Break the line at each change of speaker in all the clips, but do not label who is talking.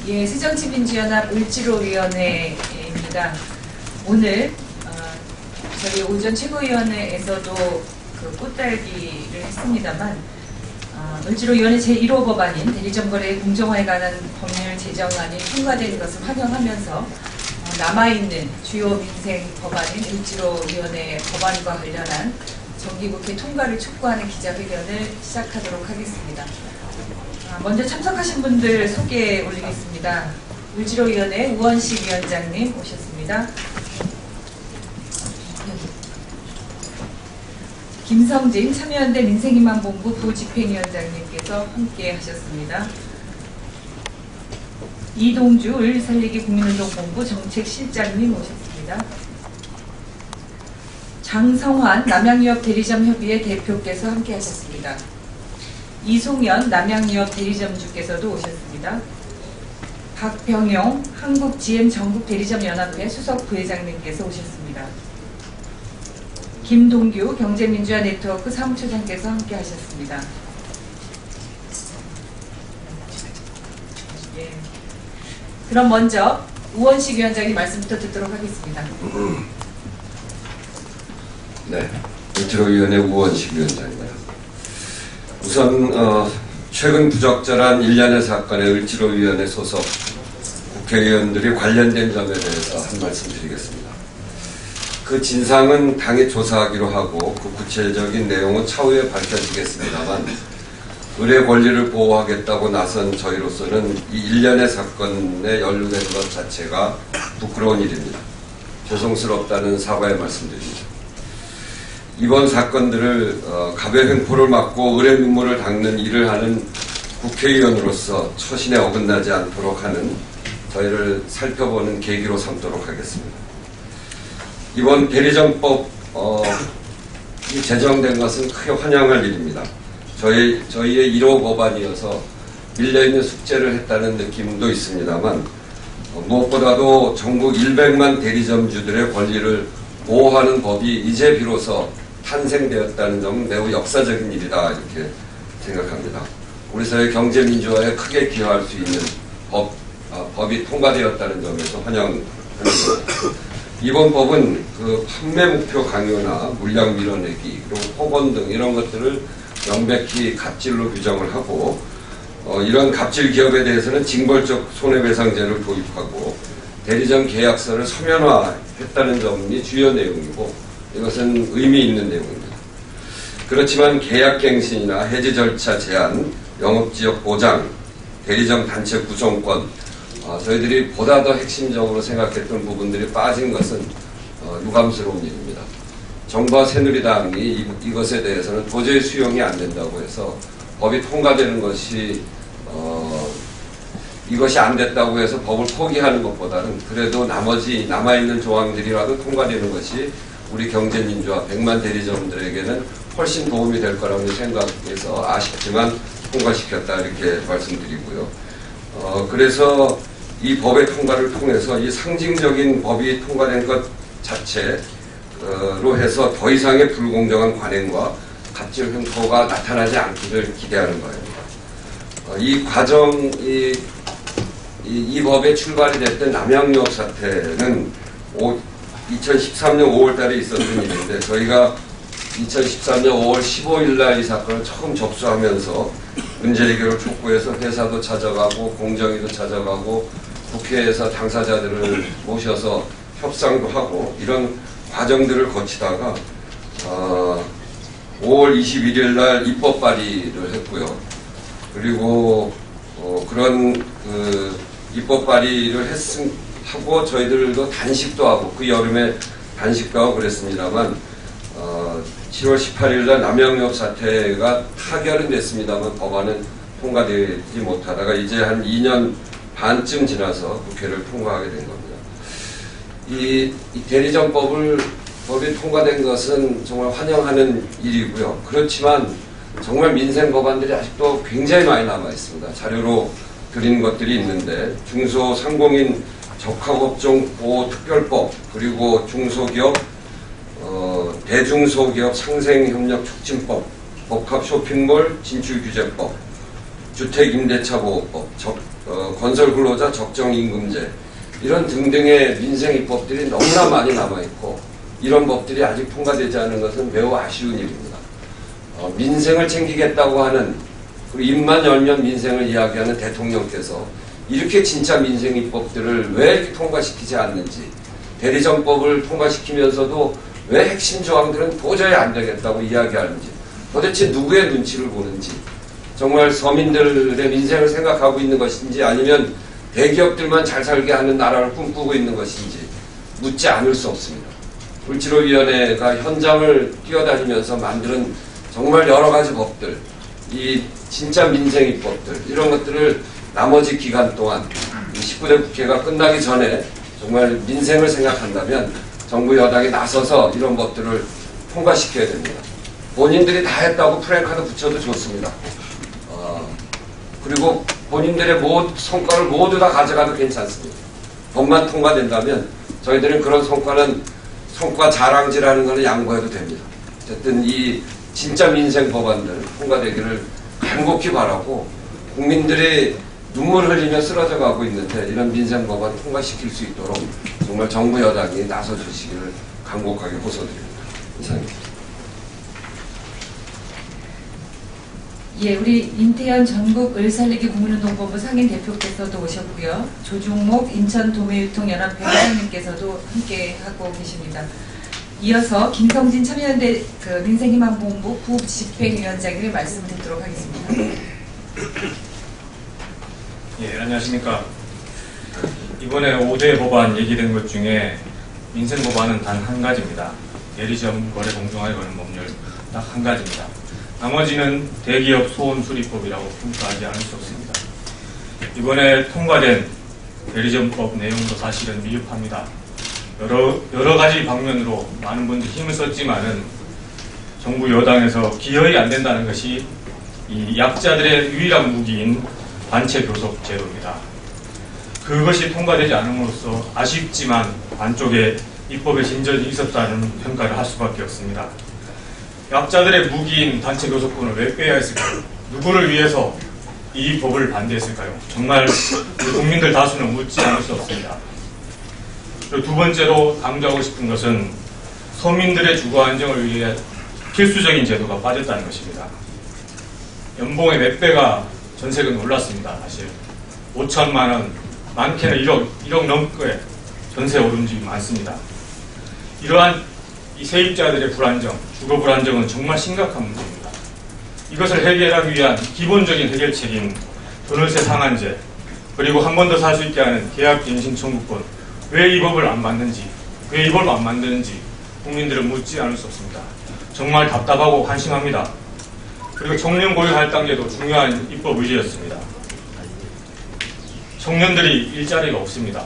예, 새정치민주연합 을지로위원회입니다. 오늘 저희 오전 최고위원회에서도 그 꽃달기를 했습니다만 을지로위원회 제1호 법안인 대리점거래의 공정화에 관한 법률 제정안이 통과된 것을 환영하면서 남아있는 주요 민생 법안인 을지로위원회 법안과 관련한 정기국회 통과를 촉구하는 기자회견을 시작하도록 하겠습니다. 먼저 참석하신 분들 소개 올리겠습니다. 을지로위원회 우원식 위원장님 오셨습니다. 김성진 참여연대 민생희망본부 부집행위원장님께서 함께 하셨습니다. 이동주 을살리기 국민운동본부 정책실장님 오셨습니다. 장성환 남양유업 대리점협의회 대표께서 함께 하셨습니다. 이송연 남양유업 대리점주께서도 오셨습니다. 박병용 한국GM 전국대리점연합회 수석 부회장님께서 오셨습니다. 김동규 경제민주화 네트워크 사무처장께서 함께 하셨습니다. 예. 그럼 먼저 우원식 위원장님 말씀부터 듣도록 하겠습니다.
네, 을지로위원회 우원식 위원장입니다. 우선 최근 부적절한 일련의 사건의 을지로위원회 소속 국회의원들이 관련된 점에 대해서 한 말씀 드리겠습니다. 그 진상은 당에 조사하기로 하고 그 구체적인 내용은 차후에 밝혀지겠습니다만 을의 권리를 보호하겠다고 나선 저희로서는 이 일련의 사건에 연루된 것 자체가 부끄러운 일입니다. 죄송스럽다는 사과의 말씀드립니다. 이번 사건들을 갑의 횡포를 막고 을의 눈물을 닦는 일을 하는 국회의원으로서 처신에 어긋나지 않도록 하는 저희를 살펴보는 계기로 삼도록 하겠습니다. 이번 대리점법이 제정된 것은 크게 환영할 일입니다. 저희의 1호 법안이어서 밀려있는 숙제를 했다는 느낌도 있습니다만 무엇보다도 전국 100만 대리점주들의 권리를 보호하는 법이 이제 비로소 탄생되었다는 점은 매우 역사적인 일이다 이렇게 생각합니다. 우리 사회 경제민주화에 크게 기여할 수 있는 법이 통과되었다는 점에서 환영합니다. 이번 법은 그 판매 목표 강요나 물량 밀어내기 그리고 폭언 등 이런 것들을 명백히 갑질로 규정을 하고 이런 갑질 기업에 대해서는 징벌적 손해배상제를 도입하고 대리점 계약서를 서면화했다는 점이 주요 내용이고 이것은 의미 있는 내용입니다. 그렇지만 계약갱신이나 해지 절차 제한, 영업지역 보장, 대리점 단체 구성권 저희들이 보다 더 핵심적으로 생각했던 부분들이 빠진 것은 유감스러운 일입니다. 정부와 새누리당이 이것에 대해서는 도저히 수용이 안 된다고 해서 법이 통과되는 것이 이것이 안 됐다고 해서 법을 포기하는 것보다는 그래도 나머지 남아있는 조항들이라도 통과되는 것이 우리 경제민주화 100만 대리점들에게는 훨씬 도움이 될 거라고 생각해서 아쉽지만 통과시켰다 이렇게 말씀드리고요. 그래서 이 법의 통과를 통해서 이 상징적인 법이 통과된 것 자체로 해서 더 이상의 불공정한 관행과 갑질 횡포가 나타나지 않기를 기대하는 거예요. 이 과정이 이 법에 출발이 됐던 남양유업 사태는 2013년 5월 달에 있었던 일인데 저희가 2013년 5월 15일 날 이 사건을 처음 접수하면서 문제 해결을 촉구해서 회사도 찾아가고 공정위도 찾아가고 국회에서 당사자들을 모셔서 협상도 하고 이런 과정들을 거치다가 5월 21일 날 입법 발의를 했고요. 그리고 그런 입법 발의를 하고 저희들도 단식도 하고 그 여름에 단식도 하고 그랬습니다만 7월 18일 날 남양유업 사태가 타결은 됐습니다만 법안은 통과되지 못하다가 이제 한 2년 반쯤 지나서 국회를 통과하게 된 겁니다. 이 대리점법이 통과된 것은 정말 환영하는 일이고요. 그렇지만 정말 민생 법안들이 아직도 굉장히 많이 남아 있습니다. 자료로 드린 것들이 있는데 중소상공인 적합업종 보호특별법 그리고 중소기업 대중소기업 상생협력 촉진법, 복합 쇼핑몰 진출규제법, 주택임대차 보호법, 건설 근로자 적정 임금제 이런 등등의 민생 입법들이 너무나 많이 남아있고 이런 법들이 아직 통과되지 않은 것은 매우 아쉬운 일입니다. 민생을 챙기겠다고 하는 그리고 입만 열면 민생을 이야기하는 대통령께서 이렇게 진짜 민생 입법들을 왜 이렇게 통과시키지 않는지 대리점법을 통과시키면서도 왜 핵심 조항들은 도저히 안 되겠다고 이야기하는지 도대체 누구의 눈치를 보는지 정말 서민들의 민생을 생각하고 있는 것인지 아니면 대기업들만 잘 살게 하는 나라를 꿈꾸고 있는 것인지 묻지 않을 수 없습니다. 을지로위원회가 현장을 뛰어다니면서 만드는 정말 여러 가지 법들, 이 진짜 민생 입법들 이런 것들을 나머지 기간 동안 19대 국회가 끝나기 전에 정말 민생을 생각한다면 정부 여당이 나서서 이런 법들을 통과시켜야 됩니다. 본인들이 다 했다고 프랭카드 붙여도 좋습니다. 그리고 본인들의 성과를 모두 다 가져가도 괜찮습니다. 법만 통과된다면 저희들은 그런 성과 자랑질하는 것을 양보해도 됩니다. 어쨌든 이 진짜 민생 법안들 통과되기를 간곡히 바라고 국민들이 눈물 흘리며 쓰러져 가고 있는데 이런 민생 법안 통과시킬 수 있도록 정말 정부 여당이 나서 주시기를 간곡하게 호소드립니다. 이상입니다.
예, 우리 인태현 전국 을살리기 국민운동본부 상임 대표께서도 오셨고요. 조중목 인천도매유통연합회 회장님께서도 함께 하고 계십니다. 이어서 김성진 참여연대 민생희망본부 부집행위원장님의 말씀을 듣도록 하겠습니다.
예, 안녕하십니까. 이번에 5대 법안 얘기된 것 중에 민생 법안은 단 한 가지입니다. 대리점 거래 공정하게 거는 법률 딱 한 가지입니다. 나머지는 대기업 소원수리법이라고 평가하지 않을 수 없습니다. 이번에 통과된 대리점법 내용도 사실은 미흡합니다. 여러 가지 방면으로 많은 분들이 힘을 썼지만은 정부 여당에서 기여이 안 된다는 것이 이 약자들의 유일한 무기인 단체 교섭 제도입니다. 그것이 통과되지 않음으로써 아쉽지만 반쪽에 입법의 진전이 있었다는 평가를 할 수밖에 없습니다. 약자들의 무기인 단체 교섭권을 왜 빼야 했을까요? 누구를 위해서 이 법을 반대했을까요? 정말 우리 국민들 다수는 묻지 않을 수 없습니다. 그리고 두 번째로 강조하고 싶은 것은 서민들의 주거 안정을 위해 필수적인 제도가 빠졌다는 것입니다. 연봉의 몇 배가 전세금 올랐습니다. 사실 5천만 원, 많게는 1억 넘게 전세 오른 집이 많습니다. 이러한 이 세입자들의 불안정, 주거 불안정은 정말 심각한 문제입니다. 이것을 해결하기 위한 기본적인 해결책인 전월세 상한제, 그리고 한 번 더 살 수 있게 하는 계약갱신 청구권, 왜 이 법을 안 만드는지, 왜 이 법을 안 만드는지 국민들은 묻지 않을 수 없습니다. 정말 답답하고 한심합니다. 그리고 청년 고용 할당제도 중요한 입법 의제였습니다. 청년들이 일자리가 없습니다.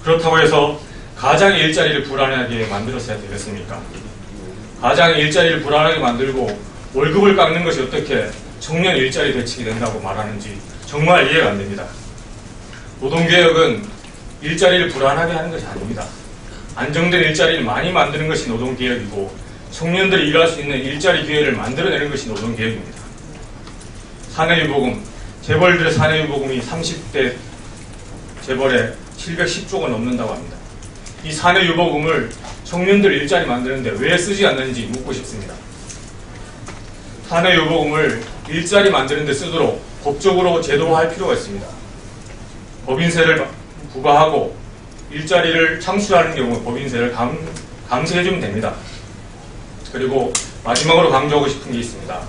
그렇다고 해서 가장의 일자리를 불안하게 만들었어야 되겠습니까? 가장의 일자리를 불안하게 만들고 월급을 깎는 것이 어떻게 청년 일자리 대책이 된다고 말하는지 정말 이해가 안 됩니다. 노동개혁은 일자리를 불안하게 하는 것이 아닙니다. 안정된 일자리를 많이 만드는 것이 노동개혁이고 청년들이 일할 수 있는 일자리 기회를 만들어내는 것이 노동개혁입니다. 사내유보금, 재벌들의 사내유보금이 30대 재벌에 710조가 넘는다고 합니다. 이 사내유보금을 청년들 일자리 만드는데 왜 쓰지 않는지 묻고 싶습니다. 사내유보금을 일자리 만드는 데 쓰도록 법적으로 제도화할 필요가 있습니다. 법인세를 부과하고 일자리를 창출하는 경우 법인세를 감세해주면 됩니다. 그리고 마지막으로 강조하고 싶은 게 있습니다.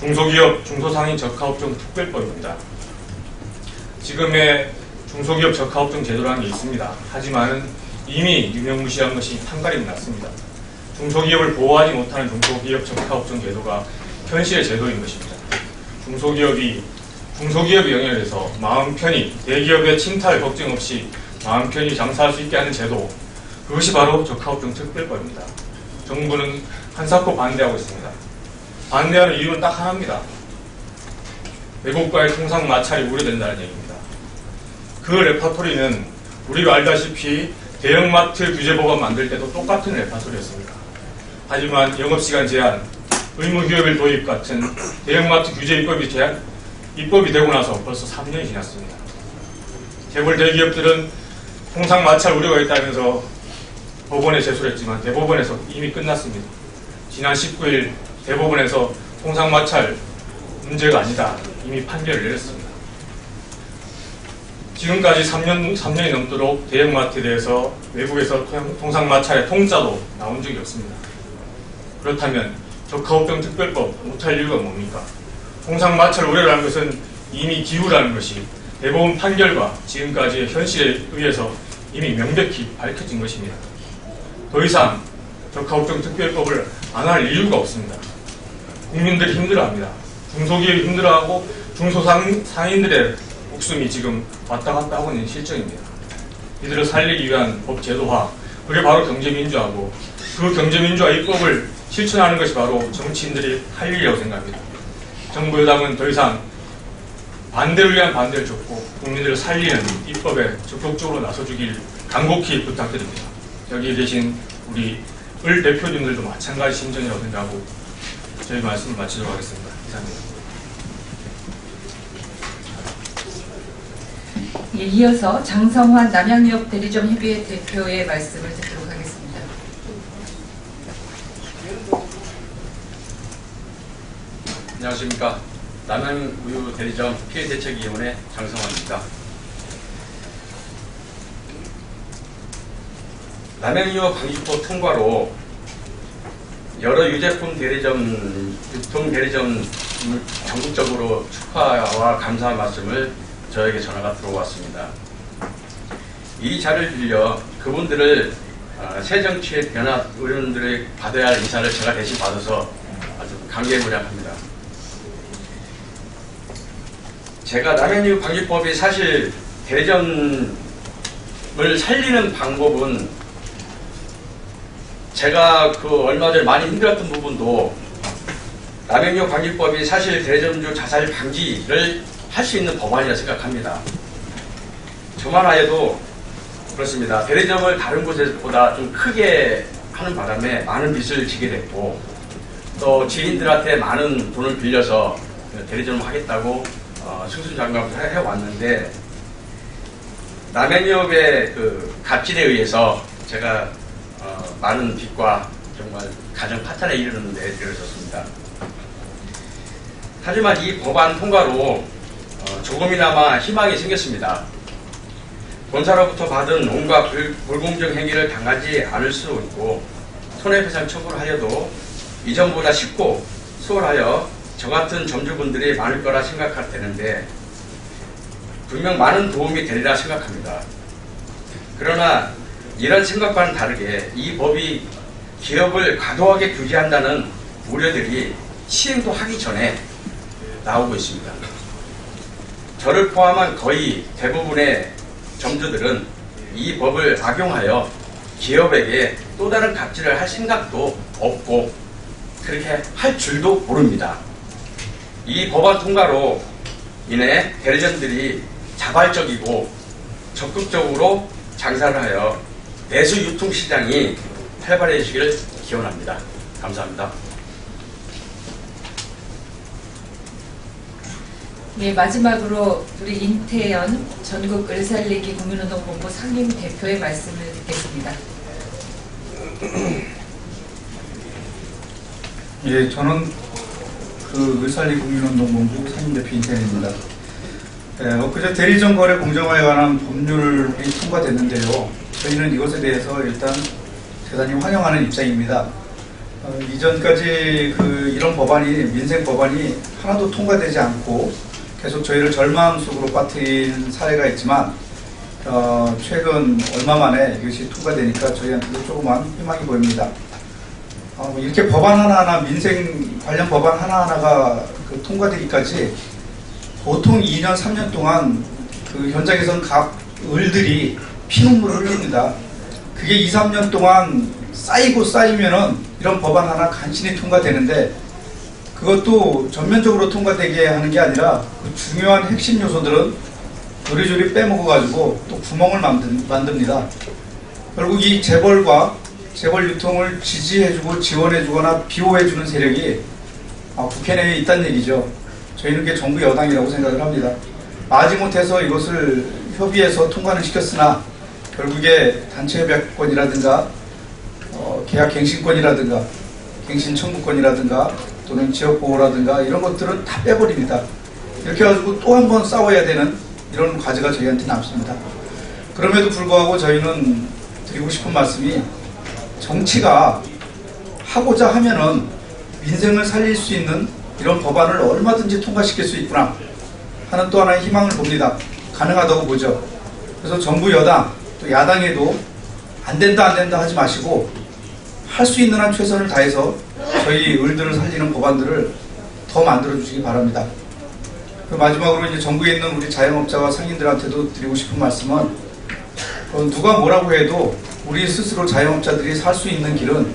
중소기업, 중소상인 적하업종 특별법입니다. 지금의 중소기업 적하업종 제도라는 게 있습니다. 하지만 이미 유명무시한 것이 판가름이 났습니다. 중소기업을 보호하지 못하는 중소기업 적하업종 제도가 현실의 제도인 것입니다. 중소기업이 영역에서 마음 편히 대기업의 침탈 걱정 없이 마음 편히 장사할 수 있게 하는 제도, 그것이 바로 적하업종 특별법입니다. 정부는 한사코 반대하고 있습니다. 반대하는 이유는 딱 하나입니다. 외국과의 통상 마찰이 우려된다는 얘기입니다. 그 레파토리는 우리가 알다시피 대형마트 규제법안 만들 때도 똑같은 레파토리였습니다. 하지만 영업시간 제한, 의무휴업일 도입 같은 대형마트 규제 입법이 되고 나서 벌써 3년이 지났습니다. 재벌 대기업들은 통상 마찰 우려가 있다면서 법원에 제소를 했지만 대법원에서 이미 끝났습니다. 지난 19일 대법원에서 통상 마찰 문제가 아니다 이미 판결을 내렸습니다. 지금까지 3년이 넘도록 대형마트에 대해서 외국에서 통상 마찰의 통짜도 나온 적이 없습니다. 그렇다면 적하우병 특별법 못할 이유가 뭡니까? 통상 마찰 우려라는 것은 이미 기우라는 것이 대법원 판결과 지금까지의 현실에 의해서 이미 명백히 밝혀진 것입니다. 더 이상 적하우병 특별법을 안 할 이유가 없습니다. 국민들이 힘들어합니다. 중소기업이 힘들어하고 중소상인들의 목숨이 지금 왔다 갔다 하고 있는 실정입니다. 이들을 살리기 위한 법 제도화, 그게 바로 경제민주화고 그 경제민주화 입법을 실천하는 것이 바로 정치인들이 할 일이라고 생각합니다. 정부 여당은 더 이상 반대를 위한 반대를 줬고 국민들을 살리는 입법에 적극적으로 나서주길 간곡히 부탁드립니다. 여기 계신 우리 을 대표님들도 마찬가지 심정이라고 생각하고 저희 말씀을 마치도록 하겠습니다. 이상입니다.
예, 이어서 장성환 남양유업 대리점 협의회 대표의 말씀을 듣도록 하겠습니다.
안녕하십니까. 남양우유 대리점 피해대책위원회 장성환입니다. 남양유업 방지법 통과로 여러 유제품 대리점, 유통 대리점 전국적으로 축하와 감사의 말씀을 저에게 전화가 들어왔습니다. 이 자리를 빌려 그분들을 새정치의 변화 의원들이 받아야 할 인사를 제가 대신 받아서 아주 감개무량합니다. 제가 남양유 방지법이 사실 대리점을 살리는 방법은 제가 얼마 전에 많이 힘들었던 부분도 남양유 방지법이 사실 대리점주 자살 방지를 할 수 있는 법안이라 생각합니다. 저만 하여도 그렇습니다. 대리점을 다른 곳보다 좀 크게 하는 바람에 많은 빚을 지게 됐고 또 지인들한테 많은 돈을 빌려서 대리점을 하겠다고 승승장구하면서 해왔는데 남양유업의 갑질에 의해서 제가 많은 빚과 정말 가정 파탄에 이르는데 이르렀습니다. 하지만 이 법안 통과로 조금이나마 희망이 생겼습니다. 본사로부터 받은 온갖 불공정 행위를 당하지 않을 수 있고 손해배상 처분을 하려도 이전보다 쉽고 수월하여 저 같은 점주분들이 많을 거라 생각할 때는데 분명 많은 도움이 되리라 생각합니다. 그러나 이런 생각과는 다르게 이 법이 기업을 과도하게 규제한다는 우려들이 시행도 하기 전에 나오고 있습니다. 저를 포함한 거의 대부분의 점주들은 이 법을 악용하여 기업에게 또 다른 갑질을 할 생각도 없고 그렇게 할 줄도 모릅니다. 이 법안 통과로 인해 대리점들이 자발적이고 적극적으로 장사를 하여 내수 유통시장이 활발해지기를 기원합니다. 감사합니다.
예, 마지막으로 우리 인태연 전국 을살리기 국민운동본부 상임대표의 말씀을 듣겠습니다.
예, 저는 을살리 국민운동본부 상임대표 인태연입니다. 엊그제 대리점 거래 공정화에 관한 법률이 통과됐는데요. 저희는 이것에 대해서 일단 대단히 환영하는 입장입니다. 이전까지 이런 법안이, 민생 법안이 하나도 통과되지 않고 계속 저희를 절망 속으로 빠뜨린 사례가 있지만 최근 얼마 만에 이것이 통과되니까 저희한테도 조그만 희망이 보입니다. 이렇게 법안 하나하나, 민생 관련 법안 하나하나가 통과되기까지 보통 2년, 3년 동안 현장에서는 각 을들이 피눈물을 흘립니다. 그게 2, 3년 동안 쌓이면은 이런 법안 하나 간신히 통과되는데 그것도 전면적으로 통과되게 하는 게 아니라 중요한 핵심 요소들은 요리조리 빼먹어가지고 또 구멍을 만듭니다. 결국 이 재벌과 재벌 유통을 지지해주고 지원해주거나 비호해주는 세력이 국회 내에 있다는 얘기죠. 저희는 그게 정부 여당이라고 생각을 합니다. 마지못해서 이것을 협의해서 통과는 시켰으나 결국에 단체 협약권이라든가 계약 갱신권이라든가 갱신 청구권이라든가 또는 지역보호라든가 이런 것들은 다 빼버립니다. 이렇게 해가지고 또 한 번 싸워야 되는 이런 과제가 저희한테 남습니다. 그럼에도 불구하고 저희는 드리고 싶은 말씀이 정치가 하고자 하면은 민생을 살릴 수 있는 이런 법안을 얼마든지 통과시킬 수 있구나 하는 또 하나의 희망을 봅니다. 가능하다고 보죠. 그래서 정부 여당 또 야당에도 안 된다 하지 마시고 할 수 있는 한 최선을 다해서 저희 을들을 살리는 법안들을 더 만들어 주시기 바랍니다. 그 마지막으로 이제 정부에 있는 우리 자영업자와 상인들한테도 드리고 싶은 말씀은 누가 뭐라고 해도 우리 스스로 자영업자들이 살 수 있는 길은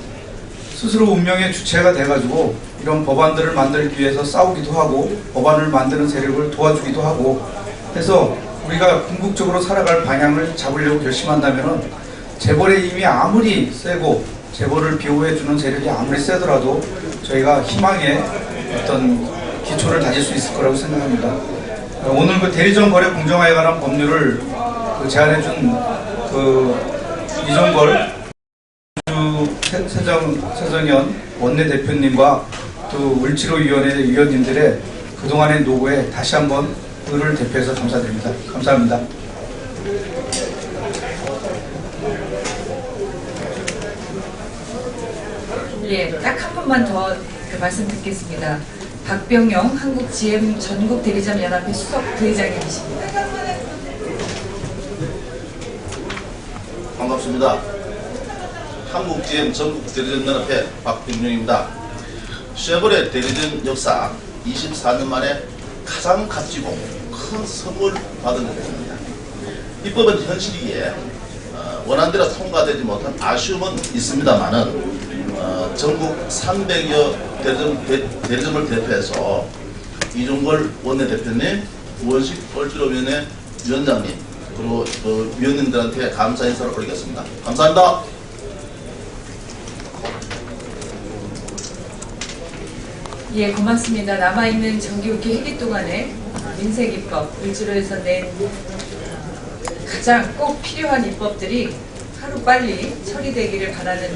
스스로 운명의 주체가 돼가지고 이런 법안들을 만들기 위해서 싸우기도 하고 법안을 만드는 세력을 도와주기도 하고 해서 우리가 궁극적으로 살아갈 방향을 잡으려고 결심한다면 재벌의 힘이 아무리 세고 재벌을 비호해주는 세력이 아무리 세더라도 저희가 희망의 어떤 기초를 다질 수 있을 거라고 생각합니다. 오늘 그 대리점 거래 공정화에 관한 법률을 제안해준 이종걸 세정연 원내대표님과 또 을지로위원회 위원님들의 그동안의 노고에 다시 한번 을을 대표해서 감사드립니다. 감사합니다.
예, 딱 한 번만 더 말씀 듣겠습니다. 박병영 한국GM 전국대리점연합회 수석 부회장님이십니다.
반갑습니다. 한국GM 전국대리점연합회 박병용입니다. 쉐보레 대리점 역사 24년 만에 가장 값지고 큰 선물 받은 것입니다. 이 법은 현실이기에 원안대로 통과되지 못한 아쉬움은 있습니다만은 전국 300여 대리점을 대표해서 이종걸 원내대표님, 우원식 을지로위원회 위원장님, 그리고 위원님들한테 감사 인사를 올리겠습니다. 감사합니다.
예, 고맙습니다. 남아있는 정기국회 회기 동안에 민생입법, 을지로에서 낸 가장 꼭 필요한 입법들이 하루빨리 처리되기를 바라는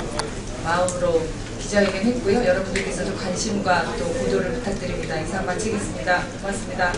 마음으로 기자회견 했고요. 여러분들께서도 관심과 또 보도를 부탁드립니다. 이상 마치겠습니다. 고맙습니다.